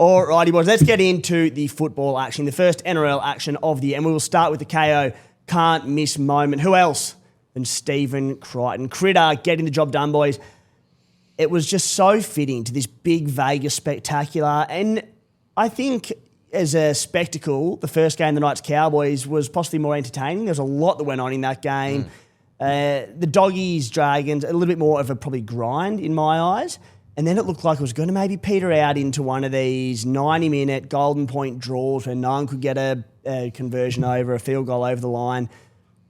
All righty, boys. Let's get into the football action, the first NRL action of the year. And we will start with the KO can't miss moment. Who else than Stephen Crichton? Critter getting the job done, boys. It was just so fitting to this big Vegas spectacular. And I think as a spectacle, the first game, the Knights Cowboys, was possibly more entertaining. There was a lot that went on in that game. The Doggies Dragons, a little bit more of a probably grind in my eyes. And then it looked like it was going to maybe peter out into one of these 90-minute golden point draws where no one could get a conversion over, a field goal over the line.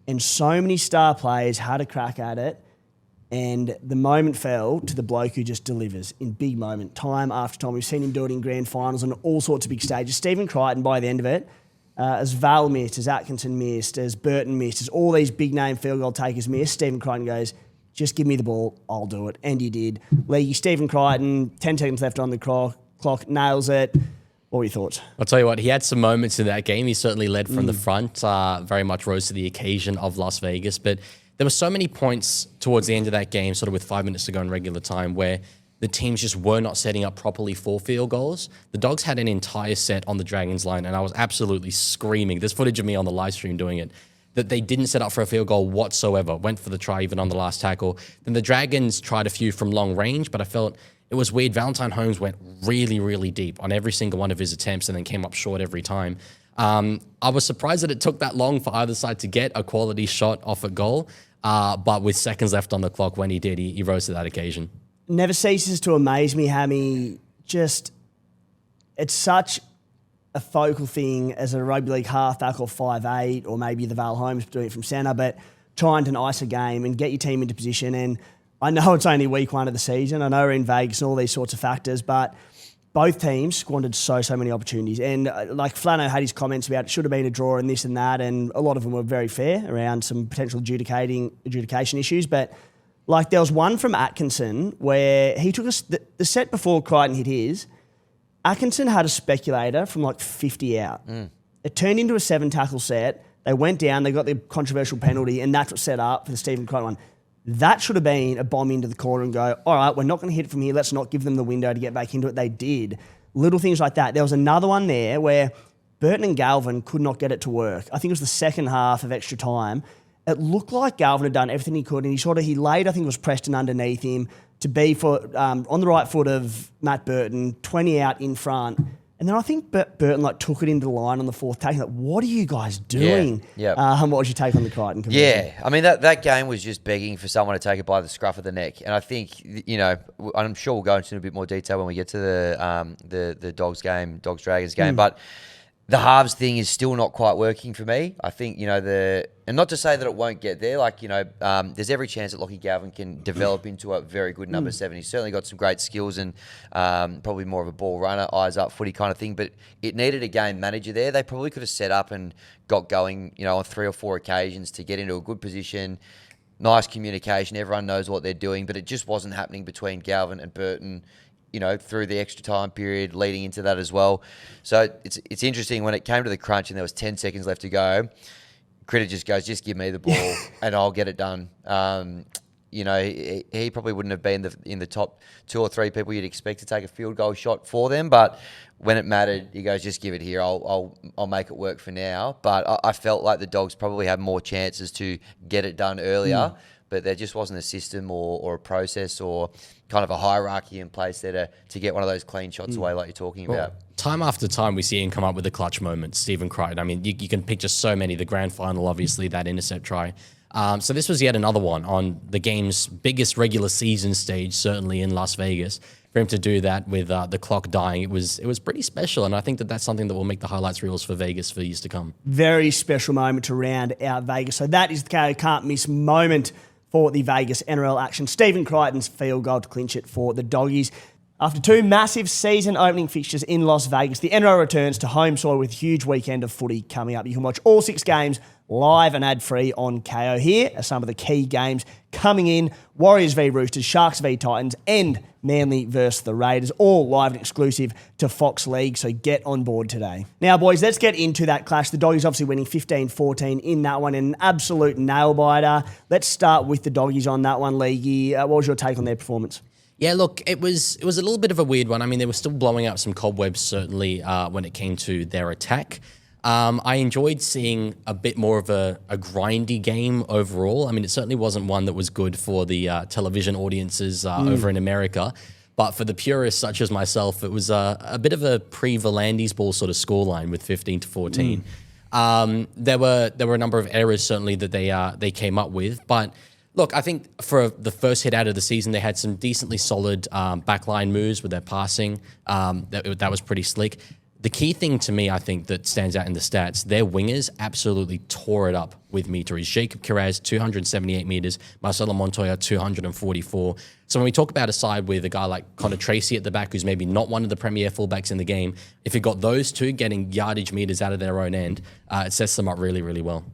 And so many star players had a crack at it. And the moment fell to the bloke who just delivers in big moment, time after time. We've seen him do it in grand finals and all sorts of big stages. Stephen Crichton, by the end of it, as Val missed, as Atkinson missed, as Burton missed, as all these big-name field goal takers missed, Stephen Crichton goes, just give me the ball, I'll do it. And he did. League, Stephen Crichton, 10 seconds left on the clock, nails it. What were your thoughts? I'll tell you what, he had some moments in that game. He certainly led from the front, very much rose to the occasion of Las Vegas, but there were so many points towards the end of that game, sort of with 5 minutes to go in regular time, where the teams just were not setting up properly for field goals. The Dogs had an entire set on the Dragons line, and I was absolutely screaming. There's footage of me on the live stream doing it, that they didn't set up for a field goal whatsoever, went for the try even on the last tackle. Then the Dragons tried a few from long range, but I felt it was weird. Valentine Holmes went really, really deep on every single one of his attempts and then came up short every time. I was surprised that it took that long for either side to get a quality shot off a goal, but with seconds left on the clock when he did, he rose to that occasion. Never ceases to amaze me, Hammy. Just, it's such a focal thing as a rugby league halfback or 5'8", or maybe the Val Holmes doing it from centre, but trying to ice a game and get your team into position. And I know it's only week one of the season. I know we're in Vegas and all these sorts of factors, but both teams squandered so many opportunities. And like Flano had his comments about it should have been a draw and this and that, and a lot of them were very fair around some potential adjudication issues. But like there was one from Atkinson where he took us the set before Crichton hit his. Atkinson had a speculator from like 50 out. It turned into a 7-tackle set. They went down, they got the controversial penalty, and that's what set up for the Stephen Crichton one. That should have been a bomb into the corner and go, all right, we're not going to hit it from here. Let's not give them the window to get back into it. They did. Little things like that. There was another one there where Burton and Galvin could not get it to work. I think it was the second half of extra time. It looked like Galvin had done everything he could, and he laid, I think it was Preston underneath him to be on the right foot of Matt Burton, 20 out in front. And then I think Burton took it into the line on the fourth take. Like, what are you guys doing? Yeah. What was your take on the Crichton conversion? Yeah, I mean, that game was just begging for someone to take it by the scruff of the neck. And I think, I'm sure we'll go into a bit more detail when we get to the Dogs Dragons game. But the halves thing is still not quite working for me. I think, and not to say that it won't get there, there's every chance that Lachie Galvin can develop into a very good number 7. He's certainly got some great skills and probably more of a ball runner, eyes up footy kind of thing, but it needed a game manager there. They probably could have set up and got going, on 3 or 4 occasions to get into a good position. Nice communication, everyone knows what they're doing, but it just wasn't happening between Galvin and Burton, through the extra time period leading into that as well. So it's interesting when it came to the crunch and there was 10 seconds left to go, Critter just goes, just give me the ball and I'll get it done. He probably wouldn't have been in the top 2 or 3 people you'd expect to take a field goal shot for them, but when it mattered, he goes, just give it here. I'll make it work for now. But I felt like the Dogs probably had more chances to get it done earlier. But there just wasn't a system or a process or kind of a hierarchy in place there to get one of those clean shots away like you're talking about. Time after time, we see him come up with a clutch moment, Stephen Crichton. I mean, you can picture so many. The grand final, obviously, that intercept try. So this was yet another one on the game's biggest regular season stage, certainly in Las Vegas. For him to do that with the clock dying, it was pretty special, and I think that's something that will make the highlights reels for Vegas for years to come. Very special moment to round out Vegas. So that is the can't miss moment for the Vegas NRL action. Stephen Crichton's field goal to clinch it for the Doggies. After 2 massive season-opening fixtures in Las Vegas, the NRL returns to home soil with a huge weekend of footy coming up. You can watch all 6 games live and ad-free on KO. Here are some of the key games coming in. Warriors v Roosters, Sharks v Titans, and Manly versus the Raiders, all live and exclusive to Fox League, so get on board today. Now, boys, let's get into that clash. The Doggies obviously winning 15-14 in that one, an absolute nail-biter. Let's start with the Doggies on that one, Leaguey. What was your take on their performance? Yeah, look, it was a little bit of a weird one. I mean, they were still blowing out some cobwebs, certainly, when it came to their attack. I enjoyed seeing a bit more of a grindy game overall. I mean, it certainly wasn't one that was good for the television audiences over in America. But for the purists such as myself, it was a bit of a pre-Volandis ball sort of scoreline with 15-14. There were a number of errors, certainly, that they came up with. But look, I think for the first hit out of the season, they had some decently solid backline moves with their passing. That was pretty slick. The key thing to me, I think, that stands out in the stats, their wingers absolutely tore it up with meteries. Jacob Kiraz, 278 meters. Marcelo Montoya, 244. So when we talk about a side with a guy like Connor Tracy at the back, who's maybe not one of the premier fullbacks in the game, if you got those two getting yardage meters out of their own end, it sets them up really, really well.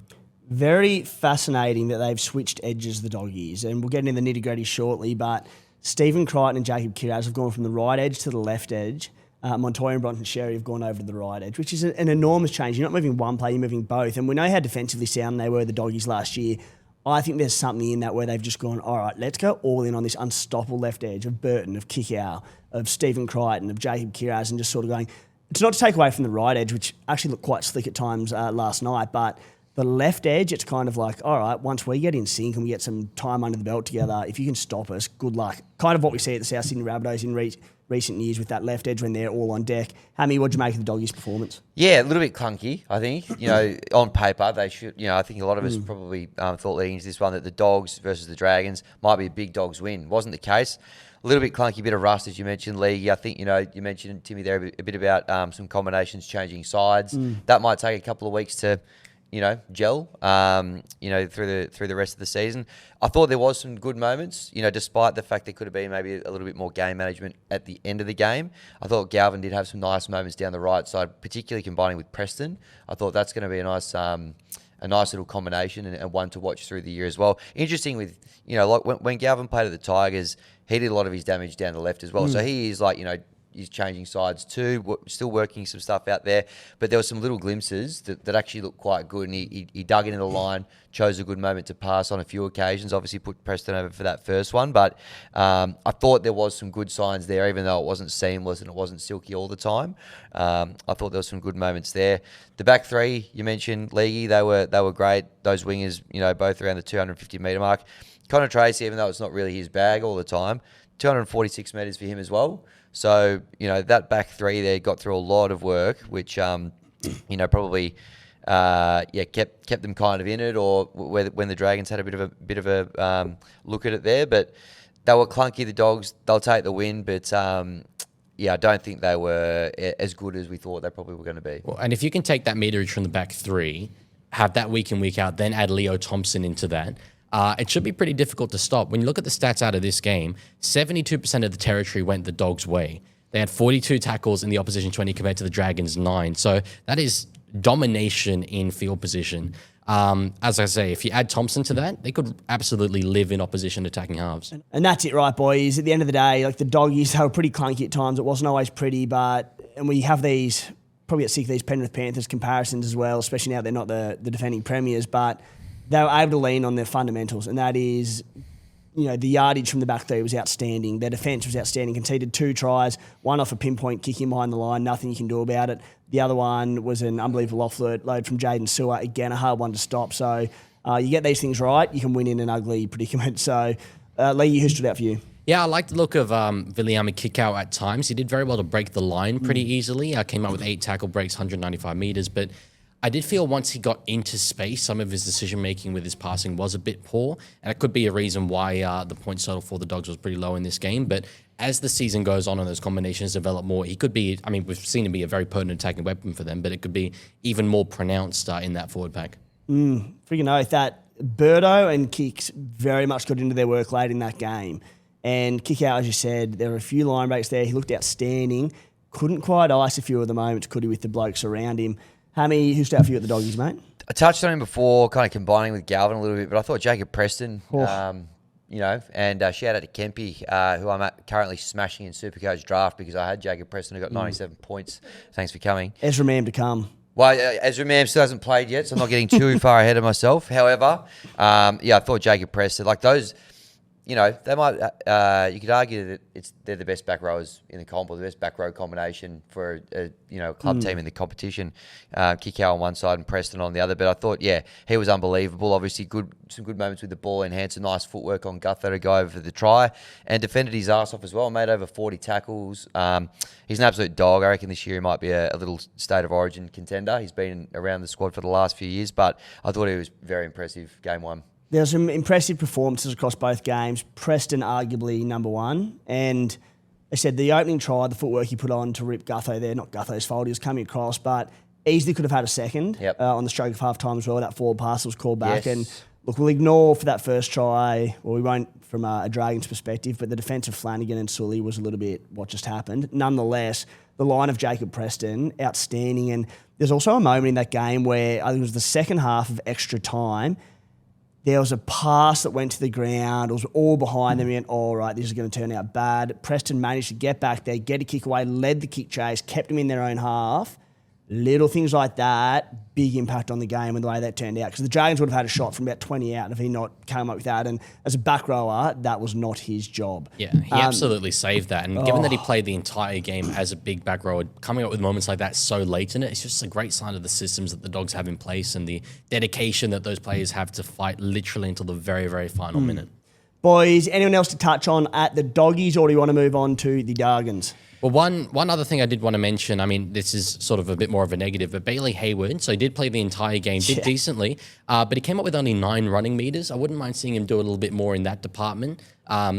Very fascinating that they've switched edges, the Doggies, and we'll get into the nitty-gritty shortly, but Stephen Crichton and Jacob Kiraz have gone from the right edge to the left edge. Montoya and Bronson Sherry have gone over to the right edge, which is an enormous change. You're not moving one player, you're moving both. And we know how defensively sound they were, the Doggies, last year. I think there's something in that where they've just gone, all right, let's go all in on this unstoppable left edge of Burton, of Kickow, of Stephen Crichton, of Jacob Kiraz, and just sort of going, it's not to take away from the right edge, which actually looked quite slick at times last night, but the left edge, it's kind of like, all right, once we get in sync and we get some time under the belt together, if you can stop us, good luck. Kind of what we see at the South Sydney Rabbitohs in recent years with that left edge when they're all on deck. Hammy, what do you make of the Doggies' performance? Yeah, a little bit clunky, I think. On paper, they should, I think a lot of us probably thought leading into this one that the Dogs versus the Dragons might be a big Dogs win. Wasn't the case. A little bit clunky, bit of rust, as you mentioned, Lee. I think, you mentioned, Timmy, there a bit about some combinations changing sides. That might take a couple of weeks to gel, through the rest of the season. I thought there was some good moments, despite the fact there could have been maybe a little bit more game management at the end of the game. I thought Galvin did have some nice moments down the right side, particularly combining with Preston. I thought that's going to be a nice little combination and one to watch through the year as well. Interesting with, like when Galvin played at the Tigers, he did a lot of his damage down the left as well. So he is he's changing sides too, still working some stuff out there. But there were some little glimpses that actually looked quite good. And he dug into the line, chose a good moment to pass on a few occasions. Obviously put Preston over for that first one. But I thought there was some good signs there, even though it wasn't seamless and it wasn't silky all the time. I thought there was some good moments there. The back three, you mentioned, Leahy, they were great. Those wingers, both around the 250-metre mark. Connor Tracy, even though it's not really his bag all the time, 246 metres for him as well. So, that back three there got through a lot of work, which, probably, kept them kind of in it, or when the Dragons had a bit of a look at it there. But they were clunky, the Dogs. They'll take the win, but I don't think they were as good as we thought they probably were going to be. Well, and if you can take that meterage from the back three, have that week in, week out, then add Leo Thompson into that, it should be pretty difficult to stop. When you look at the stats out of this game, 72% of the territory went the Dogs' way. They had 42 tackles in the opposition 20 compared to the Dragons' 9. So that is domination in field position. As I say, if you add Thompson to that, they could absolutely live in opposition attacking halves. And that's it, right, boys? At the end of the day, the Doggies, they were pretty clunky at times. It wasn't always pretty, and we have these, probably get sick of these Penrith Panthers comparisons as well, especially now they're not the defending premiers, but they were able to lean on their fundamentals, and that is, the yardage from the back three was outstanding. Their defence was outstanding. Conceded 2 tries, one off a pinpoint kick in behind the line, nothing you can do about it. The other one was an unbelievable offload from Jaden Sewer. Again, a hard one to stop. So you get these things right, you can win in an ugly predicament. So, Lee, who stood out for you? Yeah, I like the look of Viliame Kikau at times. He did very well to break the line pretty easily. Came out with 8 tackle breaks, 195 metres, but I did feel once he got into space, some of his decision-making with his passing was a bit poor, and it could be a reason why the point total for the Dogs was pretty low in this game. But as the season goes on and those combinations develop more, he could be, we've seen him be a very potent attacking weapon for them, but it could be even more pronounced in that forward pack. Freaking oath. That Birdo and Kicks very much got into their work late in that game. And kick out, as you said, there were a few line breaks there. He looked outstanding. Couldn't quite ice a few of the moments, could he, with the blokes around him. Hammy, who stood out for you at the Doggies, mate? I touched on him before, kind of combining with Galvin a little bit, but I thought Jacob Preston, and shout out to Kempy, who I'm currently smashing in Supercoach draft because I had Jacob Preston who got 97 points. Thanks for coming. Ezra Mam to come. Well, Ezra Mam still hasn't played yet, so I'm not getting too far ahead of myself. However, I thought Jacob Preston, like those, you know, they might. You could argue that they're the best back rowers in the comp, or the best back row combination for a club team in the competition. Kikau on one side and Preston on the other. But I thought, yeah, he was unbelievable. Obviously, some good moments with the ball in hand, some nice footwork on Gutho to go over for the try, and defended his ass off as well. Made over 40 tackles. He's an absolute dog. I reckon this year he might be a little state of origin contender. He's been around the squad for the last few years, but I thought he was very impressive game one. There were some impressive performances across both games. Preston arguably number one. And I said the opening try, the footwork he put on to rip Gutho there, not Gutho's fault, he was coming across, but easily could have had a second on the stroke of half time as well. That forward pass was called back. Yes. And look, we'll ignore for that first try, or we won't from a Dragons perspective, but the defence of Flanagan and Sully was a little bit what just happened. Nonetheless, the line of Jacob Preston, outstanding. And there's also a moment in that game where I think it was the second half of extra time. There was a pass that went to the ground. It was all behind them. We went, all right, this is going to turn out bad. Preston managed to get back there, get a kick away, led the kick chase, kept them in their own half. Little things like that, big impact on the game and the way that turned out. Because the Dragons would have had a shot from about 20 out if he not came up with that. And as a back rower, that was not his job. Yeah, he absolutely saved that. And given that he played the entire game as a big back rower, coming up with moments like that so late in it, it's just a great sign of the systems that the Dogs have in place and the dedication that those players have to fight literally until the very, very final minute. Boys, anyone else to touch on at the Doggies, or do you want to move on to the Dragons? Well, one other thing I did want to mention, I mean, this is sort of a bit more of a negative, but Bailey Hayward, so he did play the entire game, did decently, but he came up with only 9 running meters. I wouldn't mind seeing him do a little bit more in that department.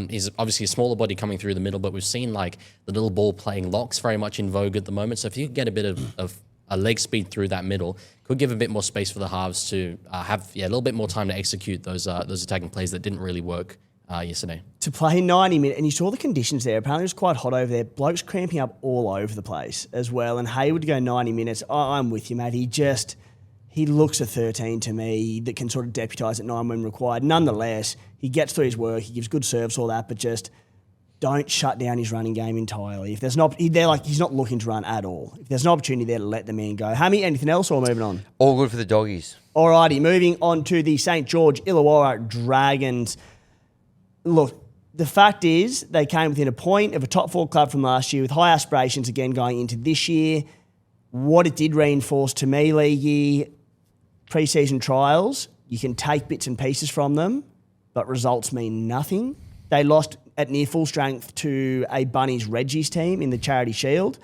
He's obviously a smaller body coming through the middle, but we've seen like the little ball playing locks very much in vogue at the moment. So if you could get a bit of a leg speed through that middle, could give a bit more space for the halves to have a little bit more time to execute those attacking plays that didn't really work yesterday. To play 90 minutes, and you saw the conditions there. Apparently it was quite hot over there. Bloke's cramping up all over the place as well. And Hayward to go 90 minutes, I'm with you, mate. He looks a 13 to me that can sort of deputise at 9 when required. Nonetheless, he gets through his work, he gives good service, all that, but just don't shut down his running game entirely. If there's he's not looking to run at all. If there's an opportunity there to let the man go. Hammy, anything else or moving on? All good for the Doggies. Alrighty, moving on to the St. George Illawarra Dragons. Look, the fact is they came within a point of a top 4 club from last year with high aspirations again going into this year. What it did reinforce to me, Leaguey, pre-season trials, you can take bits and pieces from them, but results mean nothing. They lost at near full strength to a Bunnies Reggie's team in the Charity Shield.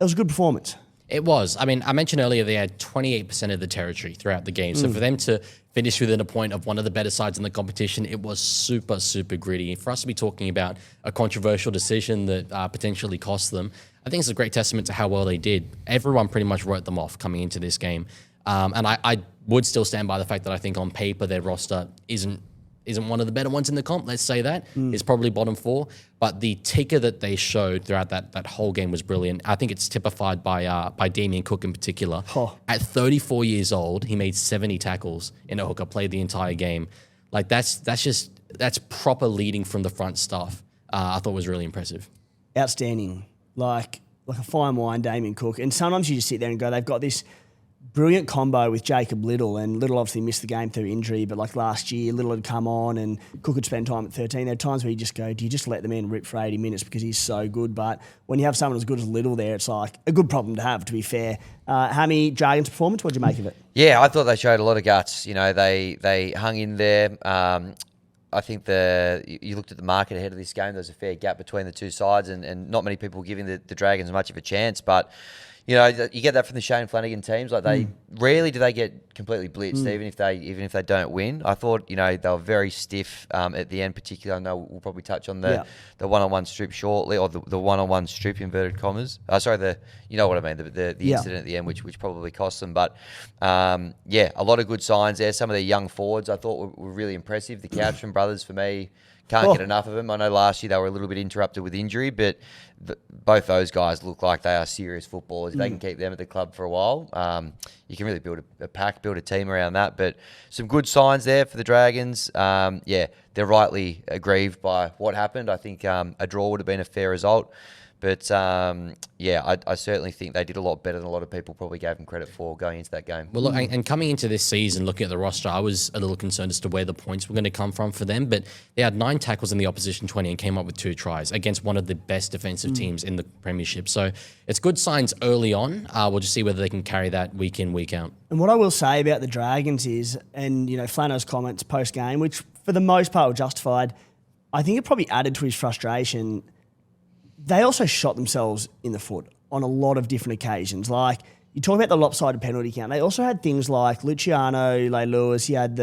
It was a good performance. It was. I mean, I mentioned earlier they had 28% of the territory throughout the game. So for them to finish within a point of one of the better sides in the competition, it was super, super gritty. For us to be talking about a controversial decision that potentially cost them, I think it's a great testament to how well they did. Everyone pretty much wrote them off coming into this game. And I would still stand by the fact that I think on paper their roster isn't one of the better ones in the comp, let's say that. It's probably bottom 4. But the ticker that they showed throughout that whole game was brilliant. I think it's typified by Damien Cook in particular. At 34 years old, he made 70 tackles in a hooker, played the entire game. Like that's proper leading from the front stuff. I thought was really impressive. Outstanding. Like a fine wine, Damien Cook. And sometimes you just sit there and go, they've got this brilliant combo with Jacob Little, and Little obviously missed the game through injury, but like last year, Little had come on and Cook had spent time at 13. There are times where you just go, do you just let the man rip for 80 minutes because he's so good? But when you have someone as good as Little there, it's like a good problem to have, to be fair. Hammy, Dragons' performance, what did you make of it? Yeah, I thought they showed a lot of guts. You know, they hung in there. I think you looked at the market ahead of this game, there was a fair gap between the two sides, and not many people were giving the Dragons much of a chance, but you know, you get that from the Shane Flanagan teams. Like they rarely do they get completely blitzed, even if they don't win. I thought, you know, they were very stiff at the end. Particularly, I know we'll probably touch on the one-on-one strip shortly, or the one-on-one strip inverted commas. You know what I mean, the incident at the end, which probably cost them. But a lot of good signs there. Some of the young forwards I thought were really impressive. The Couchman brothers, for me, can't get enough of them. I know last year they were a little bit interrupted with injury, but both those guys look like they are serious footballers. If they can keep them at the club for a while, you can really build a pack, build a team around that. But some good signs there for the Dragons. They're rightly aggrieved by what happened. I think a draw would have been a fair result. But I certainly think they did a lot better than a lot of people probably gave them credit for going into that game. Well, look, and coming into this season, looking at the roster, I was a little concerned as to where the points were going to come from for them. But they had 9 tackles in the opposition 20 and came up with 2 tries against one of the best defensive teams in the Premiership. So it's good signs early on. We'll just see whether they can carry that week in, week out. And what I will say about the Dragons is, and Flano's comments post-game, which for the most part were justified, I think it probably added to his frustration. They also shot themselves in the foot on a lot of different occasions. Like, you talk about the lopsided penalty count. They also had things like Luciano Lewis. He had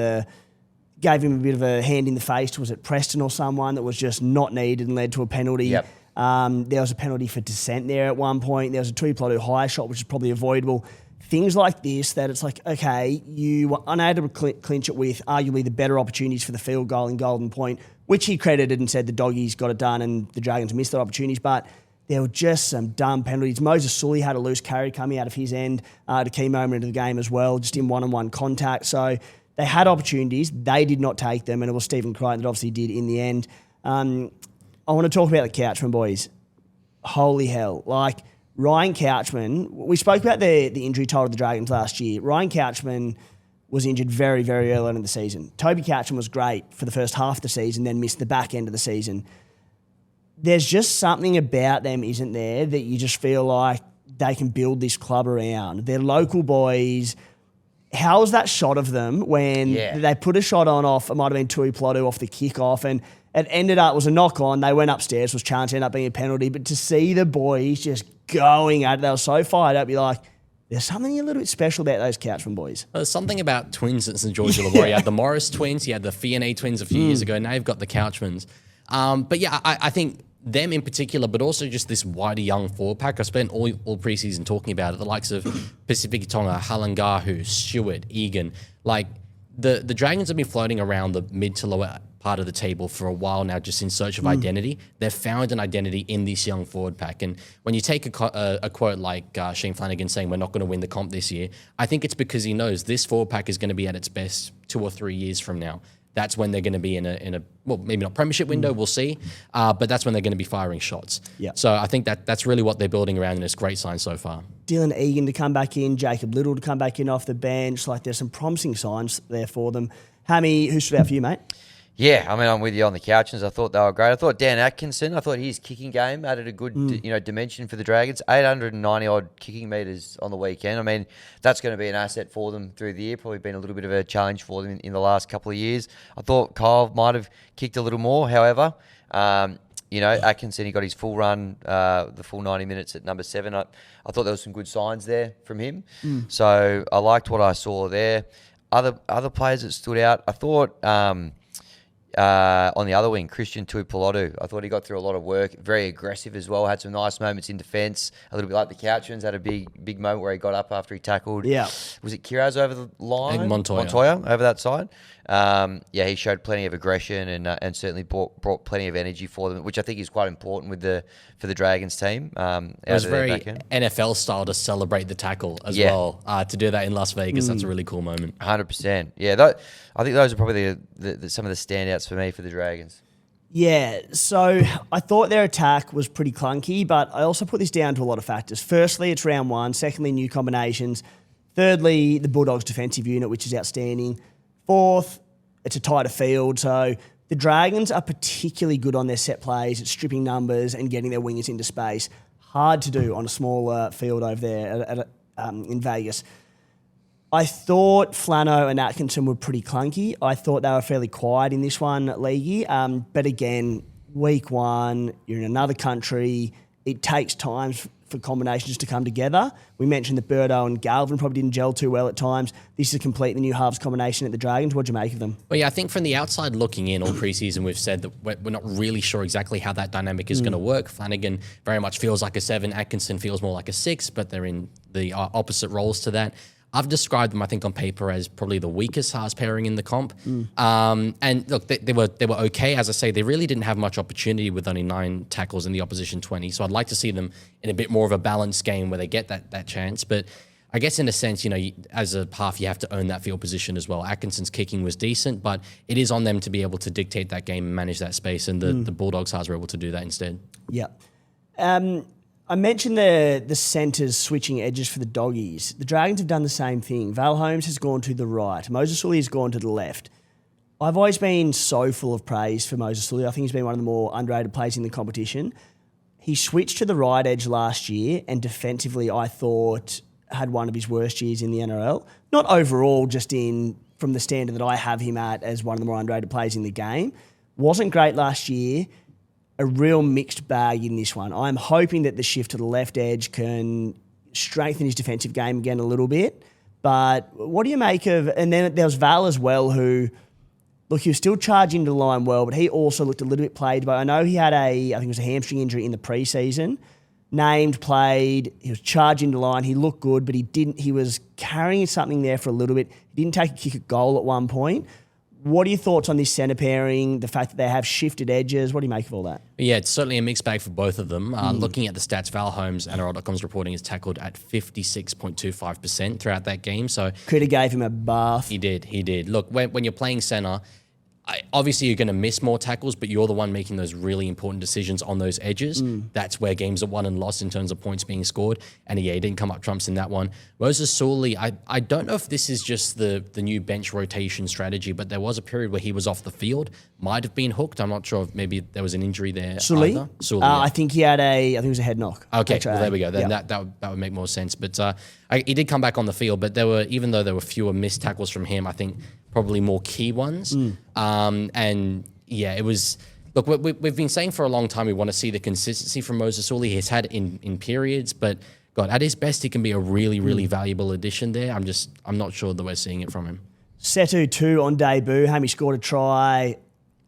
gave him a bit of a hand in the face. Was it Preston or someone that was just not needed and led to a penalty? Yep. There was a penalty for dissent there at one point. There was a Tuipolotu high shot, which is probably avoidable. Things like this that it's like, okay, you were unable to clinch it with arguably the better opportunities for the field goal in Golden Point, which he credited and said the Doggies got it done and the Dragons missed their opportunities. But there were just some dumb penalties. Moses Sully had a loose carry coming out of his end at a key moment of the game as well, just in one-on-one contact. So they had opportunities. They did not take them, and it was Stephen Crichton that obviously did in the end. I want to talk about the Couchman boys. Holy hell. Like, Ryan Couchman, we spoke about the injury toll of the Dragons last year. Ryan Couchman was injured very, very early on in the season. Toby Couchman was great for the first half of the season, then missed the back end of the season. There's just something about them, isn't there, that you just feel like they can build this club around. They're local boys. How was that shot of them when they put a shot on off, it might have been Tuipolotu off the kickoff, and it ended up, it was a knock on, they went upstairs, was challenged, ended up being a penalty, but to see the boys just going at it, they were so fired up, you're like, there's something a little bit special about those Couchman boys. There's something about twins at St. George Illawarra. You had the Morris twins, you had the Fionney twins a few years ago, now you've got the Couchmans. But yeah, I think them in particular, but also just this wider young forward pack. I spent all preseason talking about it. The likes of Pacific Tonga, Halangahu, Stewart, Egan. Like, the Dragons have been floating around the mid to lower part of the table for a while now, just in search of identity. They've found an identity in this young forward pack. And when you take a quote like Shane Flanagan saying we're not going to win the comp this year, I think it's because he knows this forward pack is going to be at its best 2 or 3 years from now. That's when they're going to be in a well, maybe not premiership window, we'll see, but that's when they're going to be firing shots. Yeah. So I think that's really what they're building around, and it's a great sign so far. Dylan Egan to come back in, Jacob Little to come back in off the bench. Like, there's some promising signs there for them. Hammy, who stood out for you, mate? Yeah, I mean, I'm with you on the Couchmans. I thought they were great. I thought Dan Atkinson, I thought his kicking game added a good dimension for the Dragons. 890-odd kicking metres on the weekend. I mean, that's going to be an asset for them through the year. Probably been a little bit of a challenge for them in the last couple of years. I thought Kyle might have kicked a little more. However, Atkinson, he got his full run, the full 90 minutes at number 7. I thought there was some good signs there from him. So I liked what I saw there. Other players that stood out, I thought... on the other wing, Christian Tuipolotu. I thought he got through a lot of work, very aggressive as well, had some nice moments in defence, a little bit like the Couchmans, had a big moment where he got up after he tackled. Yeah. Was it Kiraz over the line? Montoya over that side. He showed plenty of aggression and certainly brought plenty of energy for them, which I think is quite important for the Dragons team. It was very NFL style to celebrate the tackle as well. To do that in Las Vegas, that's a really cool moment. 100%. Yeah, I think those are probably some of the standouts for me for the Dragons. Yeah, so I thought their attack was pretty clunky, but I also put this down to a lot of factors. Firstly, it's round 1. Secondly, new combinations. Thirdly, the Bulldogs' defensive unit, which is outstanding. Fourth, it's a tighter field. So the Dragons are particularly good on their set plays at stripping numbers and getting their wingers into space. Hard to do on a smaller field over there in Vegas. I thought Flano and Atkinson were pretty clunky. I thought they were fairly quiet in this one, Leaguey. But again, week 1, you're in another country. It takes time for combinations to come together. We mentioned that Birdo and Galvin probably didn't gel too well at times. This is a completely new halves combination at the Dragons. What'd you make of them? Well, yeah, I think from the outside looking in all preseason, we've said that we're not really sure exactly how that dynamic is going to work. Flanagan very much feels like a 7. Atkinson feels more like a 6, but they're in the opposite roles to that. I've described them, I think, on paper as probably the weakest halves pairing in the comp. And look, they were okay. As I say, they really didn't have much opportunity with only 9 tackles in the opposition 20. So I'd like to see them in a bit more of a balanced game where they get that chance. But I guess in a sense, as a half, you have to own that field position as well. Atkinson's kicking was decent, but it is on them to be able to dictate that game and manage that space. And the Bulldogs halves were able to do that instead. Yeah. I mentioned the centres switching edges for the doggies. The Dragons have done the same thing. Val Holmes has gone to the right. Moses Sully has gone to the left. I've always been so full of praise for Moses Sully. I think he's been one of the more underrated players in the competition. He switched to the right edge last year, and defensively, I thought had one of his worst years in the NRL. Not overall, just from the standard that I have him at as one of the more underrated players in the game. Wasn't great last year. A real mixed bag in this one. I'm hoping that the shift to the left edge can strengthen his defensive game again a little bit. But what do you make of... And then there was Val as well, who... Look, he was still charging to the line well, but he also looked a little bit played by... I know he had I think it was a hamstring injury in the preseason. Named, played, he was charging the line, he looked good, but he was carrying something there for a little bit. He didn't take a kick at goal at one point. What are your thoughts on this centre pairing, the fact that they have shifted edges? What do you make of all that? Yeah, it's certainly a mixed bag for both of them. Looking at the stats, Val Holmes, NRL.com's reporting, is tackled at 56.25% throughout that game. So Critter gave him a bath. He did. Look, when you're playing centre, obviously you're going to miss more tackles, but you're the one making those really important decisions on those edges. That's where games are won and lost in terms of points being scored. And yeah, he didn't come up trumps in that one. Moses Sully, I don't know if this is just the new bench rotation strategy, but there was a period where he was off the field, might have been hooked. I'm not sure if maybe there was an injury there. Sully? Sully, yeah. I think he had I think it was a head knock. Okay, well, there we go. Then that would make more sense. But he did come back on the field, but even though there were fewer missed tackles from him, I think probably more key ones. And yeah, it was... Look, we've been saying for a long time we want to see the consistency from Moses Sully. He's had in periods, but God, at his best, he can be a really, really valuable addition there. I'm not sure that we're seeing it from him. Setu 2 on debut. Hammy scored a try.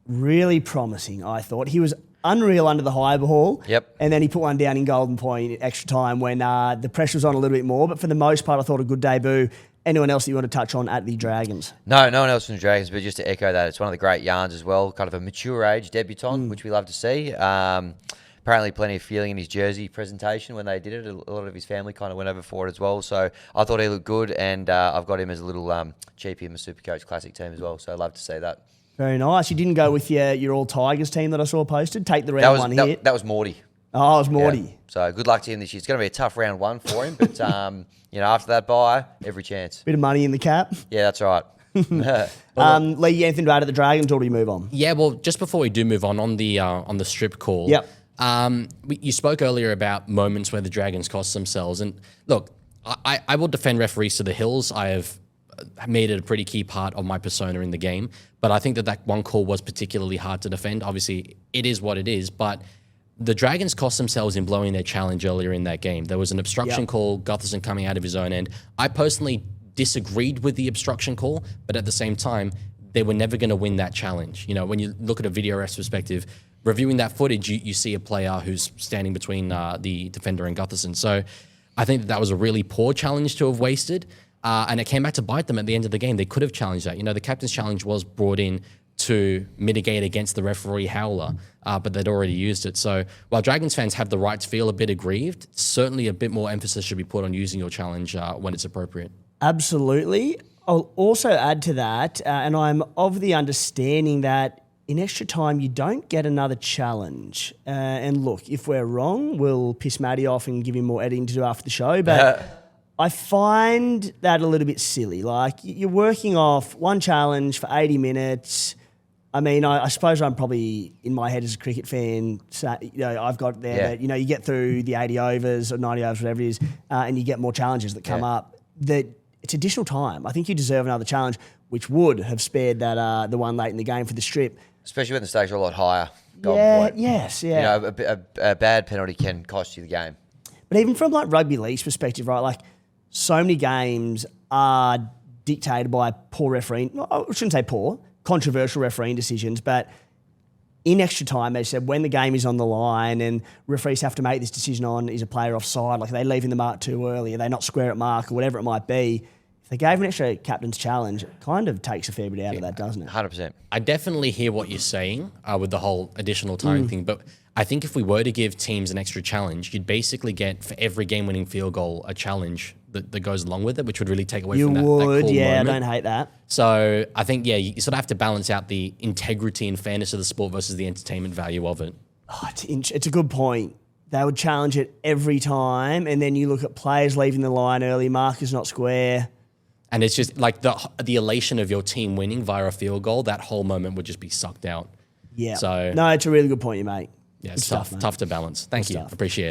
Really promising, I thought. He was unreal under the high ball. Yep. And then he put one down in Golden Point extra time when the pressure was on a little bit more. But for the most part, I thought a good debut. Anyone else that you want to touch on at the Dragons? No one else from the Dragons, but just to echo that, it's one of the great yarns as well, kind of a mature age debutant, which we love to see. Apparently plenty of feeling in his jersey presentation when they did it. A lot of his family kind of went over for it as well. So I thought he looked good, and I've got him as a little cheapie in my Supercoach Classic team as well. So I'd love to see that. Very nice. You didn't go with your All Tigers team that I saw posted? Take the round one hit. That was Morty. Oh, it was Morty. Yeah. So good luck to him this year. It's going to be a tough round one for him, but after that bye, every chance. Bit of money in the cap. Yeah, that's right. Lee, anything to add at the Dragons, or do we move on? Yeah, well, just before we do move on the strip call. Yep. You spoke earlier about moments where the Dragons cost themselves, and look, I will defend referees to the hills. I have made it a pretty key part of my persona in the game, but I think that one call was particularly hard to defend. Obviously, it is what it is, but the Dragons cost themselves in blowing their challenge earlier in that game. There was an obstruction call, Gutherson coming out of his own end. I personally disagreed with the obstruction call, but at the same time, they were never going to win that challenge. You know, when you look at a video ref's perspective, reviewing that footage, you see a player who's standing between the defender and Gutherson. So I think that was a really poor challenge to have wasted, and it came back to bite them at the end of the game. They could have challenged that. You know, the captain's challenge was brought in to mitigate against the referee howler, but they'd already used it. So while Dragons fans have the right to feel a bit aggrieved, certainly a bit more emphasis should be put on using your challenge when it's appropriate. Absolutely. I'll also add to that, and I'm of the understanding that in extra time you don't get another challenge. And look, if we're wrong, we'll piss Matty off and give him more editing to do after the show. But I find that a little bit silly. Like, you're working off one challenge for 80 minutes. I mean, I suppose I'm probably, in my head as a cricket fan, I've got there that, you get through the 80 overs or 90 overs, whatever it is, and you get more challenges that come up. That it's additional time. I think you deserve another challenge, which would have spared that the one late in the game for the strip. Especially when the stakes are a lot higher. Yes. A bad penalty can cost you the game. But even from like rugby league's perspective, right, like so many games are dictated by poor refereeing. I shouldn't say poor, controversial refereeing decisions, but in extra time, they said when the game is on the line and referees have to make this decision on is a player offside, like are they leaving the mark too early, are they not square at mark or whatever it might be, if they gave an extra captain's challenge, it kind of takes a fair bit out of that, doesn't it? 100%. I definitely hear what you're saying with the whole additional time thing, but I think if we were to give teams an extra challenge, you'd basically get for every game-winning field goal a challenge that goes along with it, which would really take away from that cool moment. I don't hate that. So I think, you sort of have to balance out the integrity and fairness of the sport versus the entertainment value of it. It's a good point. They would challenge it every time, and then you look at players leaving the line early, markers not square. And it's just like the elation of your team winning via a field goal, that whole moment would just be sucked out. Yeah. So no, it's a really good point you make. yeah, Good it's stuff, tough to balance. Thank Good you. stuff. Appreciate it.